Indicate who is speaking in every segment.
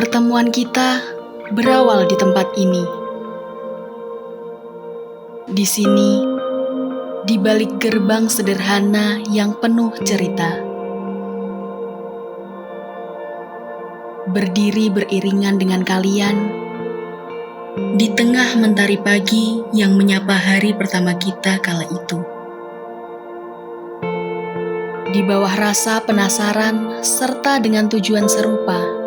Speaker 1: Pertemuan kita berawal di tempat ini. Di sini, di balik gerbang sederhana yang penuh cerita. Berdiri beriringan dengan kalian, di tengah mentari pagi yang menyapa hari pertama kita kala itu. Di bawah rasa penasaran serta dengan tujuan serupa,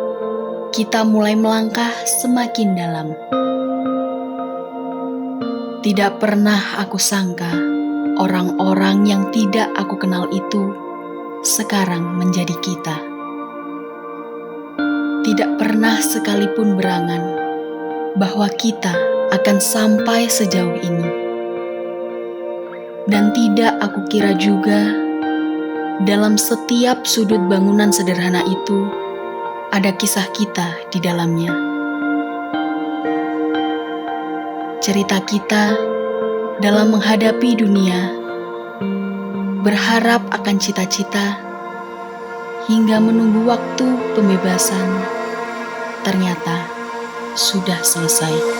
Speaker 1: kita mulai melangkah semakin dalam. Tidak pernah aku sangka orang-orang yang tidak aku kenal itu sekarang menjadi kita. Tidak pernah sekalipun berangan bahwa kita akan sampai sejauh ini. Dan tidak aku kira juga dalam setiap sudut bangunan sederhana itu ada kisah kita di dalamnya. Cerita kita dalam menghadapi dunia, berharap akan cita-cita, hingga menunggu waktu pembebasan, ternyata sudah selesai.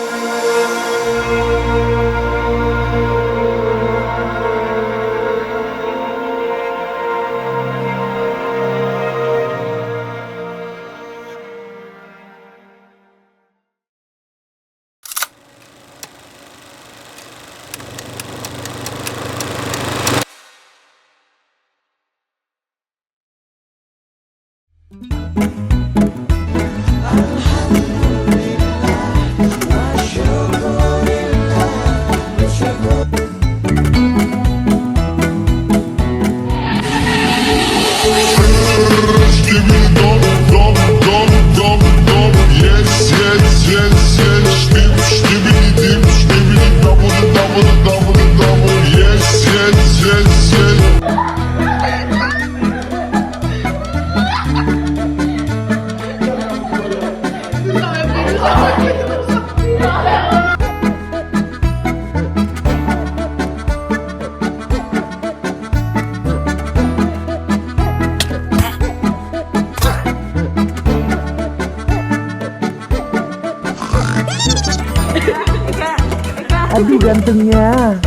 Speaker 2: Aduh gantengnya.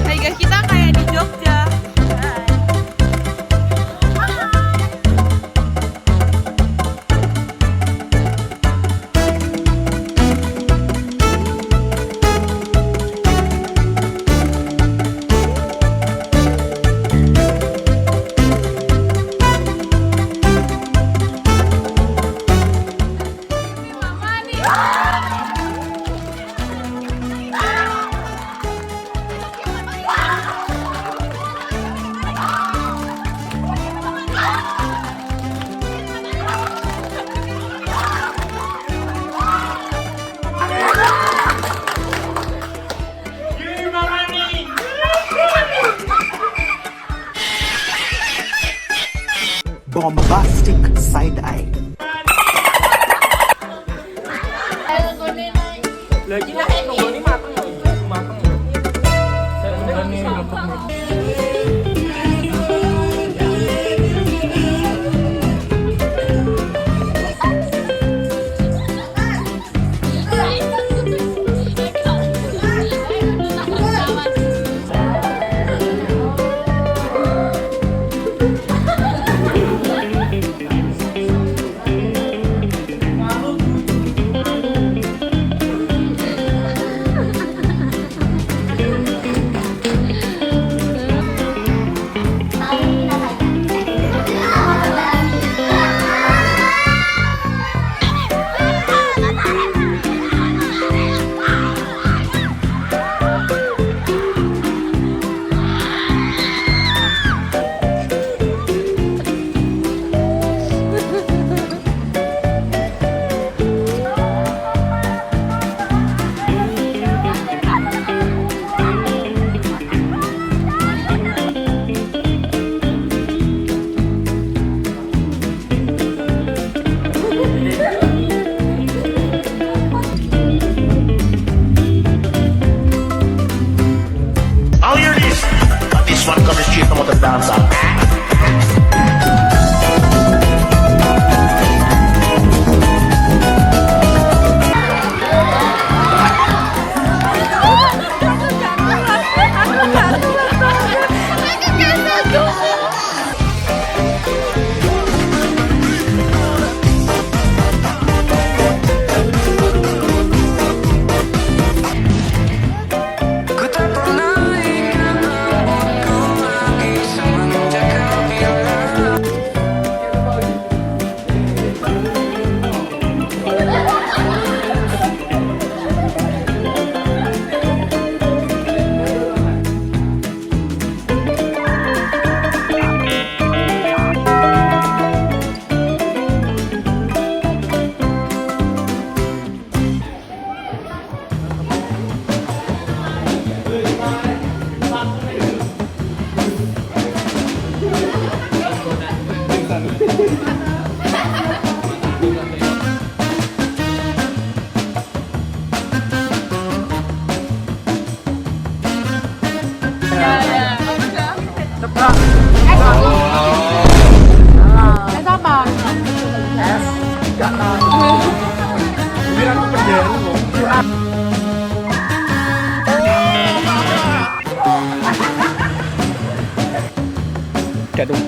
Speaker 3: Hai guys, kita kayak di Jogja. Mama nih.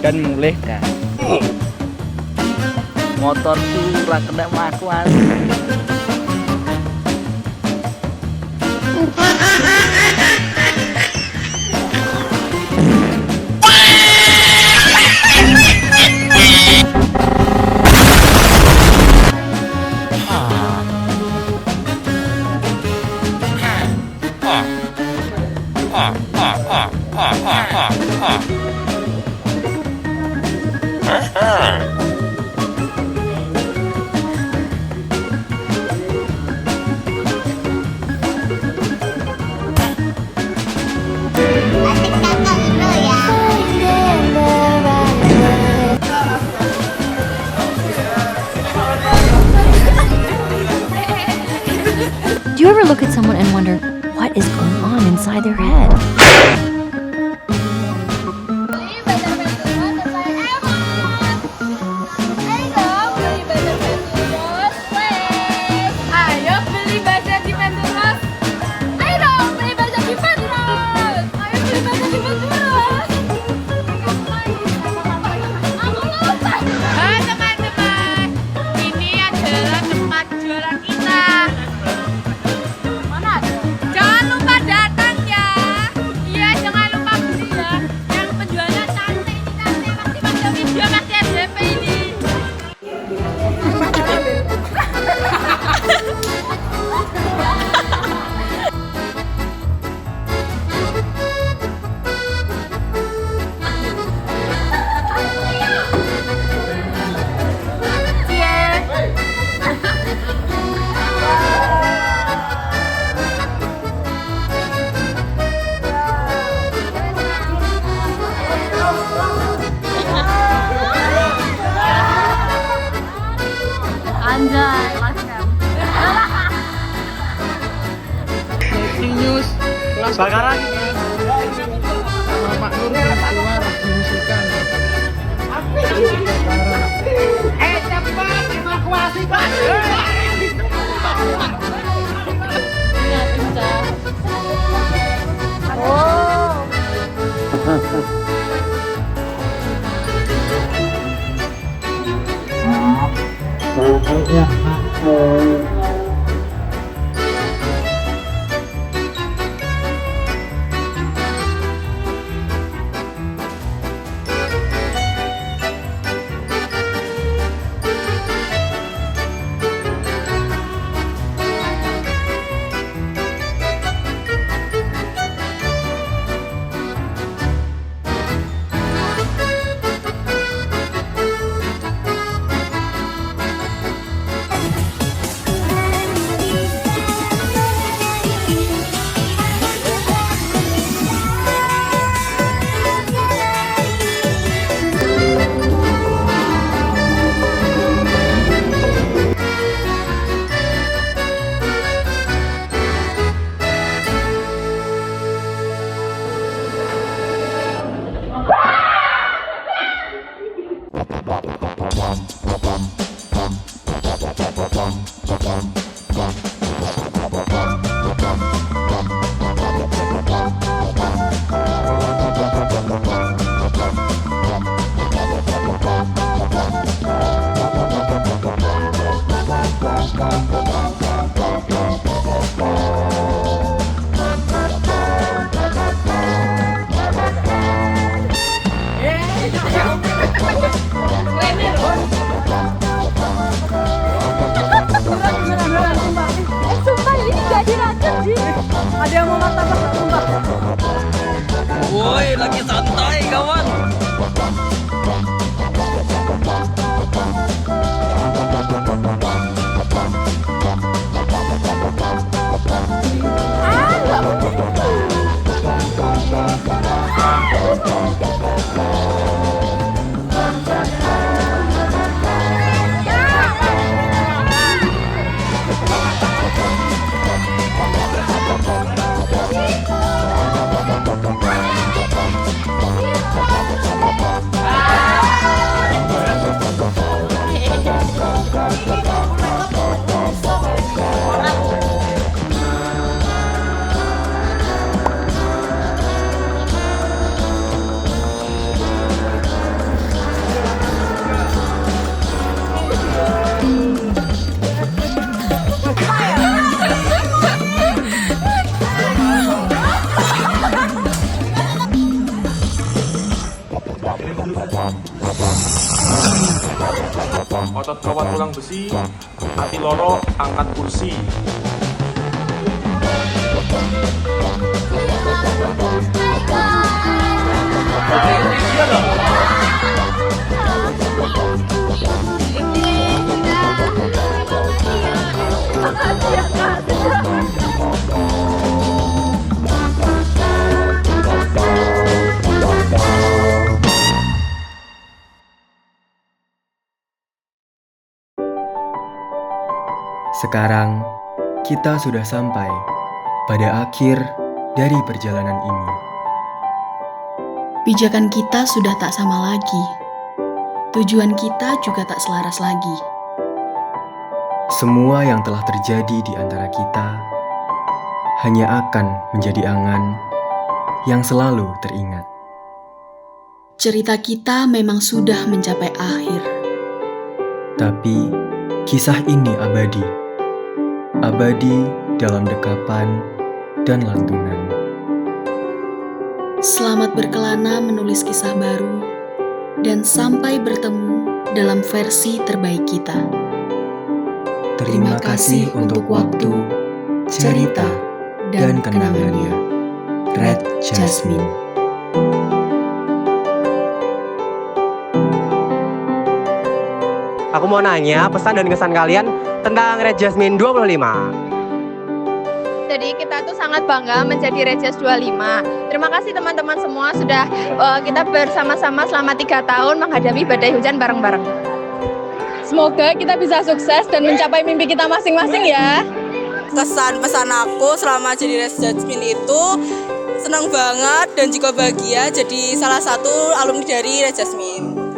Speaker 4: udan mulih dah. Motorku ora kena makuan.
Speaker 5: Do you ever look at someone and wonder what is going on inside their head?
Speaker 3: Ayo beli bazar di Bandros. Ayo dong beli bazar di Bandros. Ayo beli bazar di Bandros. Aku lupa. Hai teman-teman, ini adalah tempat jualan kita. Mana? Jangan lupa datang ya. Iya, jangan lupa beli ya. Yang penjualnya cantik, masih pada video, masih SDP ini. Anjay, langsung.
Speaker 4: Breaking news. Bakaran. Pak Nur keluar dimusuhkan. Cepat evakuasi Pak.
Speaker 3: Ada yang mau martabak nggak, sumpah?
Speaker 4: Woi, lagi santai kawan.
Speaker 6: Otot bawah tulang besi, hati loro, angkat kursi.
Speaker 7: Sekarang, kita sudah sampai pada akhir dari perjalanan ini.
Speaker 1: Pijakan kita sudah tak sama lagi. Tujuan kita juga tak selaras lagi.
Speaker 7: Semua yang telah terjadi di antara kita hanya akan menjadi angan yang selalu teringat.
Speaker 1: Cerita kita memang sudah mencapai akhir.
Speaker 7: Tapi, kisah ini abadi. Abadi dalam dekapan dan lantunan.
Speaker 1: Selamat berkelana menulis kisah baru dan sampai bertemu dalam versi terbaik kita.
Speaker 7: Terima kasih untuk waktu, cerita, dan kenangannya. Red Jasmine.
Speaker 8: Aku mau nanya pesan dan kesan kalian tentang Red Jasmine 25.
Speaker 3: Jadi kita tuh sangat bangga menjadi Red Jas 25. Terima kasih teman-teman semua sudah kita bersama-sama selama 3 tahun menghadapi badai hujan bareng-bareng. Semoga kita bisa sukses dan mencapai mimpi kita masing-masing ya.
Speaker 9: Kesan pesan aku selama jadi Red Jasmine itu senang banget dan juga bahagia jadi salah satu alumni dari Red Jasmine.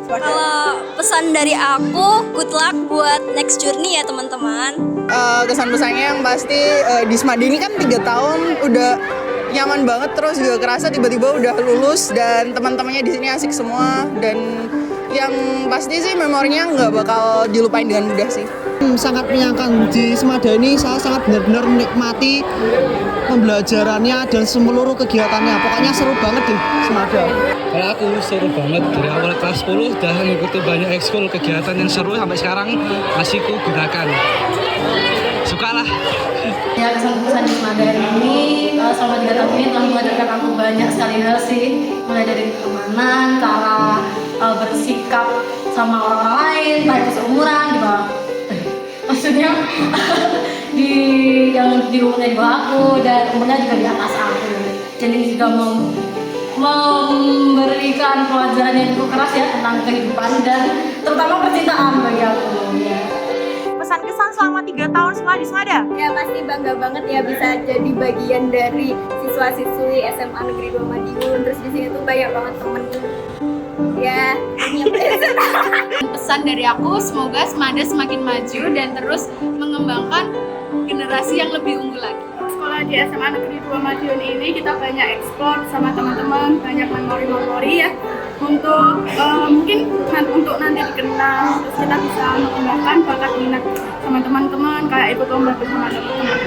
Speaker 10: Kalau pesan dari aku, good luck buat next journey ya teman-teman.
Speaker 9: Kesan-pesannya yang pasti di Smada ini kan 3 tahun udah nyaman banget, terus juga kerasa tiba-tiba udah lulus dan teman-temannya di sini asik semua, dan yang pasti sih memorinya nggak bakal dilupain dengan mudah sih.
Speaker 4: Sangat menyenangkan di Smada ini, saya sangat benar-benar menikmati pembelajarannya dan seluruh kegiatannya. Pokoknya seru banget deh Smada.
Speaker 11: Kalau aku seru banget dari awal kelas 10 udah mengikuti banyak ekskul kegiatan yang seru sampai sekarang masih ku gunakan. Suka lah.
Speaker 12: Ya, kesan-kesan di Smada ini selama 3 tahun ini telah mengajarkan aku banyak sekali hal sih, mulai dari pertemanan, cara bersikap sama orang-orang lain, baik seumuran di bawah, maksudnya yang di umurnya di bawah aku dan umurnya juga di atas aku. Jadi ini juga memberikan pelajaran yang cukup keras ya tentang kehidupan dan terutama percintaan bagi aku. Ya.
Speaker 3: Pesan-kesan selama 3 tahun sekolah di Smada?
Speaker 10: Ya pasti bangga banget ya bisa jadi bagian dari siswa-siswi SMA Negeri 2 Madiun. Terus di sini tuh banyak banget temen. Ya, ini
Speaker 3: Pesan dari aku, semoga Smada semakin maju dan terus mengembangkan generasi yang lebih unggul lagi.
Speaker 13: Sekolah di SMA Negeri 2 Madiun ini kita banyak eksplor sama teman-teman, banyak memori-memori ya. Untuk mungkin untuk nanti dikenal, terus kita bisa mengembangkan bakat minat sama teman-teman, kayak ikut lomba bersama teman-teman.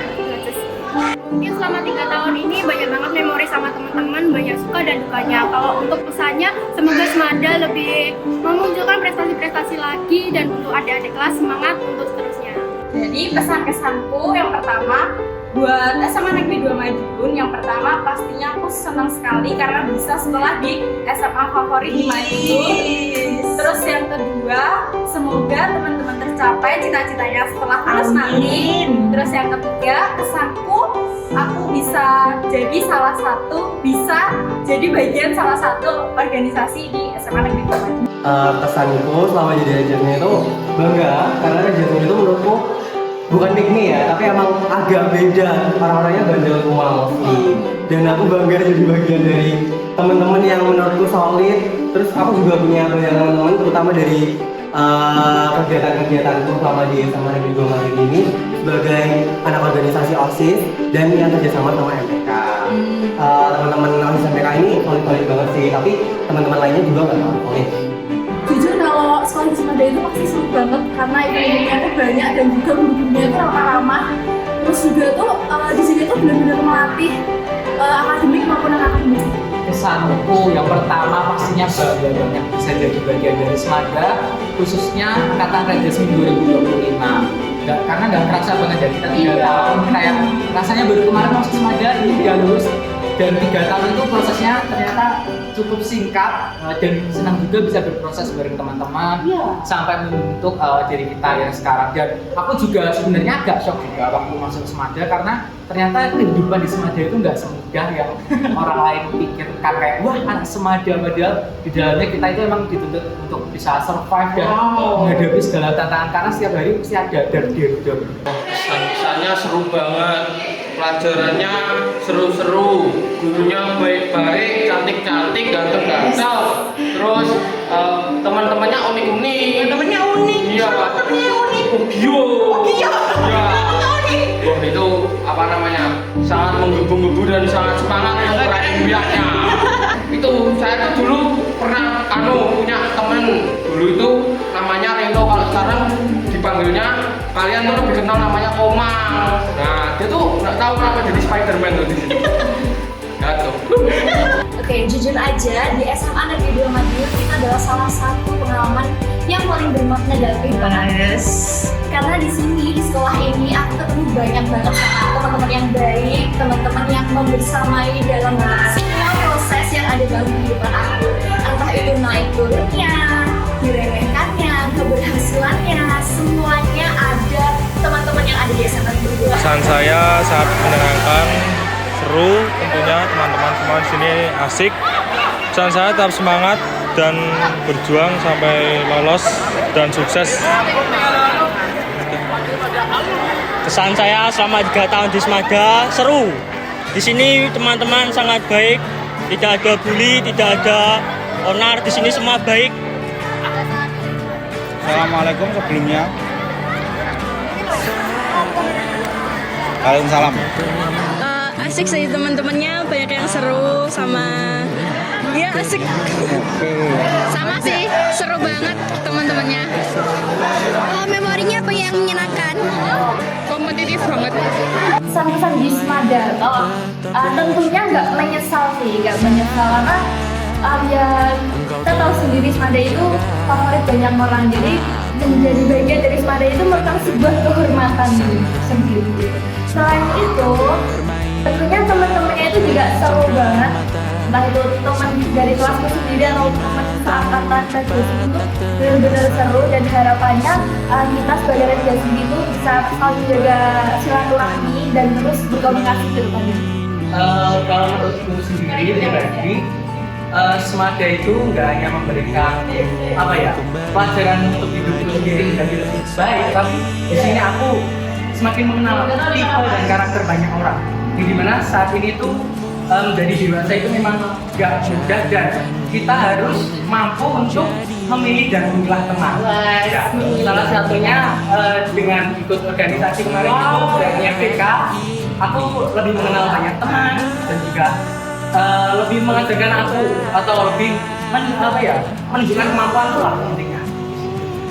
Speaker 13: Mungkin selama 3 tahun ini banyak banget memori sama teman-teman, banyak suka dan dukanya. Kalau untuk pesannya, semoga Smada lebih memunculkan prestasi-prestasi lagi dan untuk adik-adik kelas semangat untuk seterusnya.
Speaker 3: Jadi pesan-kesanku yang pertama buat SMA Negeri 2 Madiun, yang pertama pastinya aku senang sekali karena bisa sekolah di SMA favorit di Madiun. Terus yang kedua, semoga teman-teman tercapai cita-citanya setelah lulus nanti. Terus yang ketiga, kesanku aku bisa jadi bagian salah satu organisasi di SMA Negeri 2 Madiun.
Speaker 8: Kesanku selama jadi Red Jasmine itu bangga karena Red Jasmine itu menurutku bukan pick me ya, tapi emang agak beda, orang-orangnya bandel semua mostly. Dan aku bangga jadi bagian dari teman-teman yang menurutku solid. Terus aku juga punya banyak teman-teman, terutama dari kegiatan-kegiatanku selama di SMA Negeri 2 Mandiri ini sebagai anak organisasi OSIS dan yang kerjasama sama MPK. Teman-teman OSIS MPK ini solid-solid banget sih, tapi teman-teman lainnya juga nggak kalah solid.
Speaker 13: Jujur kalau sekolah di Semada itu pasti seru banget karena ilmunya tuh banyak dan juga penduduknya itu ramah-ramah. Terus juga tuh di sini tuh benar-benar melatih akademik maupun non-akademik.
Speaker 14: Kesanku yang pertama pastinya banyak bisa jadi bagian dari Semada, khususnya Angkatan Rajasmini 2025. Karena nggak kerasa banget ya, kita 3 tahun kayak rasanya baru kemarin masuk Semada, ini udah lulus. Dan 3 tahun itu prosesnya ternyata cukup singkat dan senang juga bisa berproses bareng teman-teman sampai membentuk diri kita yang sekarang. Dan aku juga sebenarnya agak shock juga waktu masuk Semada karena ternyata kehidupan di Semada itu nggak semudah yang orang lain pikirkan, kayak wah anak Semada, padahal di dalamnya kita itu emang dituntut untuk bisa survive dan menghadapi segala tantangan karena setiap hari mesti ada dar-dar.
Speaker 6: Kesannya seru banget, pelajarannya seru-seru, gurunya baik-baik, cantik-cantik, ganteng-ganteng, terus teman-temannya unik-unik. Temannya unik? Iya. Temannya unik? Ogio. Iya. Wah itu apa namanya, sangat menggebu-gebu dan sangat semangat untuk ilmiahnya. Itu saya tuh dulu pernah punya teman dulu itu namanya Reno, kalau sekarang dipanggilnya kalian tuh lebih kenal namanya Komang. Nah dia tuh nggak tahu kenapa jadi Spiderman tuh di sini. Nah tuh.
Speaker 10: Oke, jujur aja di SMA Negeri 2 Madiun itu adalah salah satu pengalaman yang paling bermakna dalam kehidupan. Karena di sini di sekolah ini aku ketemu banyak banget sama teman-teman yang baik, teman-teman yang membersamai dalam semua proses yang ada dalam kehidupan aku. Entah itu naik turunnya, diremehkannya, keberhasilannya, semuanya ada teman-teman yang ada di SMA Negeri 2.
Speaker 6: Pesan saya saat menyenangkan, seru, tentunya teman-teman semua di sini asik. Pesan saya tetap semangat dan berjuang sampai lolos dan sukses.
Speaker 15: Kesan saya selama 3 tahun di Semada seru. Di sini teman-teman sangat baik, tidak ada bully, tidak ada onar. Di sini semua baik.
Speaker 6: Assalamualaikum sebelumnya. Waalaikumsalam.
Speaker 16: Asik sih teman-temannya, banyak yang seru sama ya asik. Sama sih, seru banget teman-temannya. Memorinya apa yang menyenangkan? Kompetitif banget.
Speaker 3: Pesan-pesan di Semada, tentunya nggak menyesal sih, nggak menyesal karena ya kita tahu sendiri Semada itu favorit banyak orang, jadi menjadi bagian dari Semada itu merupakan sebuah kehormatan sendiri. Selain itu, tentunya teman-temannya itu juga seru banget, entah itu teman dari kelasku sendiri atau teman seangkatan dan itu benar-benar seru, dan harapannya kita sebagai Rajasmini itu bisa selalu menjaga silaturahmi dan terus berkomunikasi ke depannya.
Speaker 14: Kalau menurutku sendiri pribadi, Semada itu nggak hanya memberikan pelajaran untuk hidup sendiri dan hidup baik, tapi di sini aku semakin mengenal tipe dan karakter banyak orang. Di dimana saat ini tuh menjadi dewasa itu memang nggak mudah dan kita harus mampu untuk memilih dan memilah teman. Ya, salah satunya dengan ikut organisasi kemarin itu dari FPK, aku lebih mengenal banyak teman dan juga lebih mengajarkan aku atau lebih menunjukkan kemampuanku lah intinya.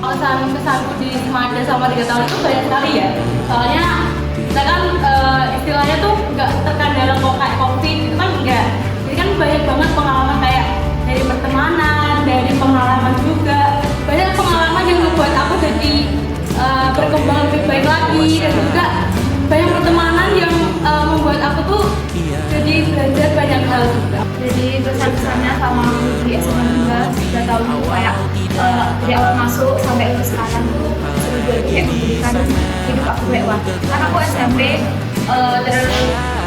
Speaker 12: Kesanku di Semada selama 3 tahun itu banyak sekali ya. Soalnya kita kan istilahnya tuh nggak terkandala kayak COVID itu kan enggak. Jadi kan banyak banget pengalaman kayak dari pertemanan, dari pengalaman juga. Banyak pengalaman yang membuat aku jadi berkembang lebih baik lagi, dan juga banyak pertemanan yang membuat aku tuh jadi belajar banyak hal juga.
Speaker 3: Jadi pesan-pesannya sama di SMA juga 3 tahun itu kayak dari awal masuk sampai ke sekarang tuh seru banget, kayak memberikan hidup aku kayak wah. Karena aku SMP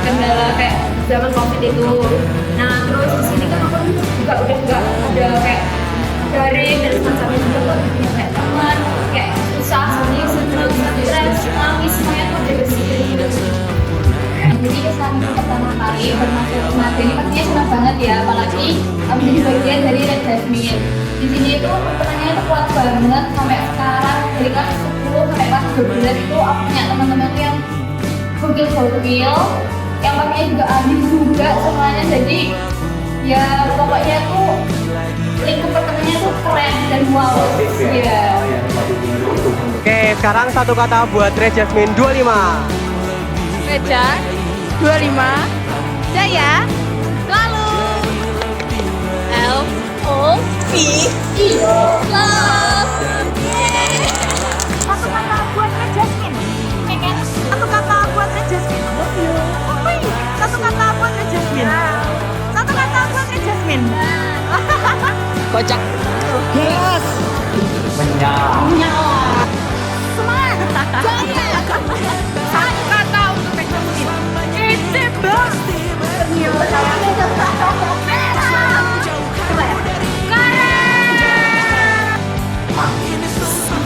Speaker 3: terkendala kayak zaman COVID itu. Nah terus di sini kan aku juga udah nggak ada kayak daring dan semacamnya juga, aku punya kayak teman, kayak susah, sedih, senang, stres, nangis, semuanya tuh ada di sini.
Speaker 10: Jadi kesan pertama kali bermasuk Semada ini pastinya senang banget ya, apalagi menjadi bagian dari Rajasmini. Di sini itu pertanyaannya itu kuat banget.
Speaker 12: banget sampai sekarang dari kelas 10 sampai kelas 12 itu aku punya teman-teman yang gokil-gokil, yang pastinya juga adil juga semuanya. Jadi ya pokoknya tuh lingkup pertemanannya tuh keren dan wow. Iya.
Speaker 8: Oke, sekarang satu kata buat Red Jasmine 25.
Speaker 16: Reja 25 Jaya lalu LOVE love.
Speaker 17: Satu kata buat Red Jasmine. Satu kata buat Red Jasmine. Satu kata buat Red Jasmine. Satu kata buat Red Jasmine.
Speaker 8: Kocak.
Speaker 17: Yes.
Speaker 8: Menyala.
Speaker 17: Semangat. Jaya. Satu kata untuk Red Jasmine. Itebang.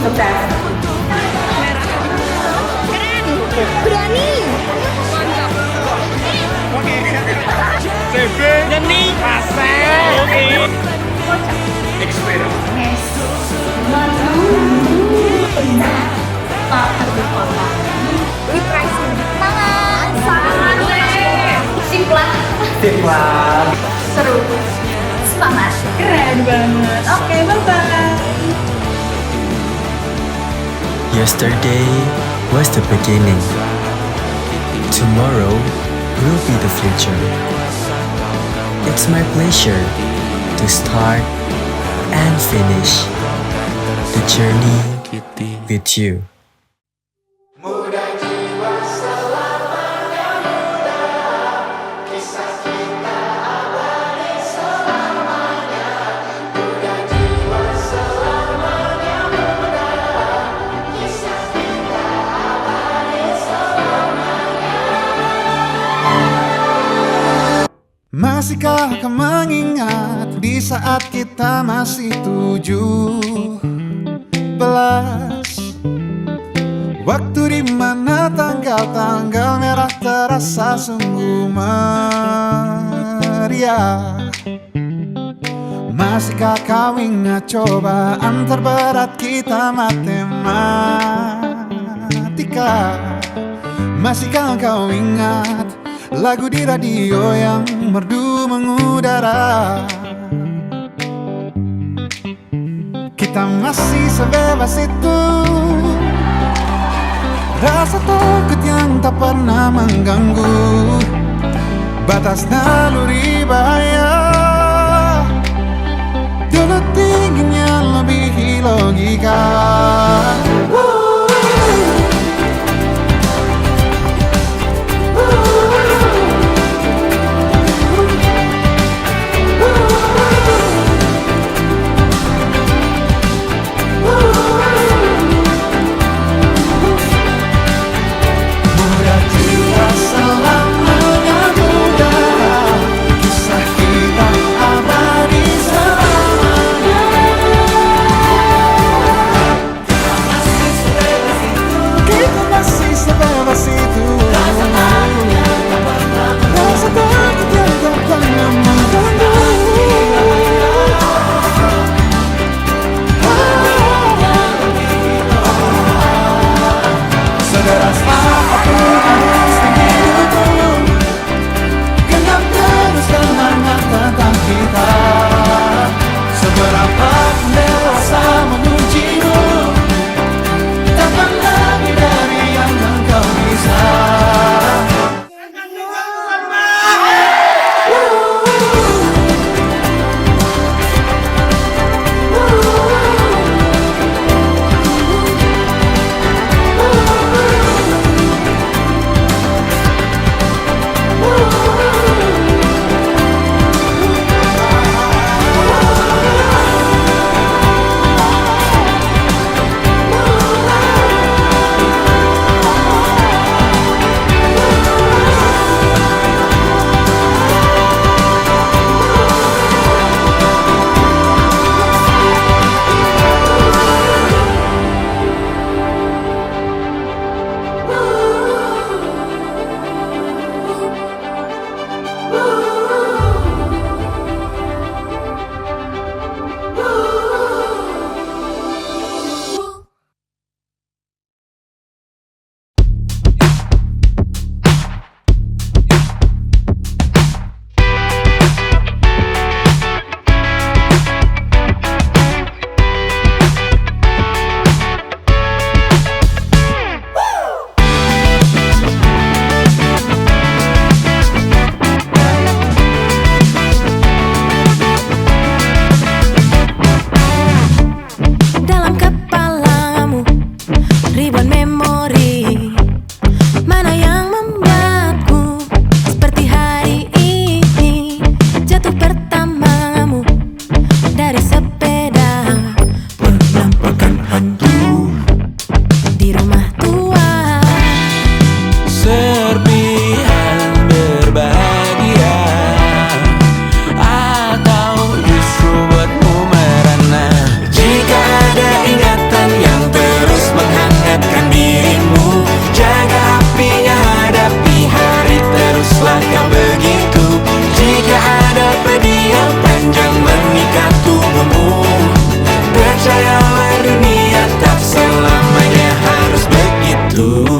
Speaker 16: Sukses. Keren. Berani. Mantap.
Speaker 8: Oke.
Speaker 15: CB. Nyeni. Asik. Oke.
Speaker 12: Yes. Maju. Benar. Pakai kota.
Speaker 17: Refreshing.
Speaker 12: Tangan. Sangat deh. Simplan.
Speaker 8: Simplan.
Speaker 12: Seru. Semangat. Keren banget. Oke, bye-bye.
Speaker 7: Yesterday was the beginning. Tomorrow will be the future. It's my pleasure to start and finish the journey with you.
Speaker 18: Masihkah kau mengingat di saat kita masih 17? Waktu di mana tanggal-tanggal merah terasa sungguh meriah. Masihkah kau ingat cobaan terberat kita matematika? Masihkah kau ingat lagu di radio yang merdu mengudara? Kita masih sebebas itu. Rasa takut yang tak pernah mengganggu batas naluri bahaya. Dulu tingginya lebih logika.
Speaker 17: Kisah kita abadi selamanya.
Speaker 18: Tuh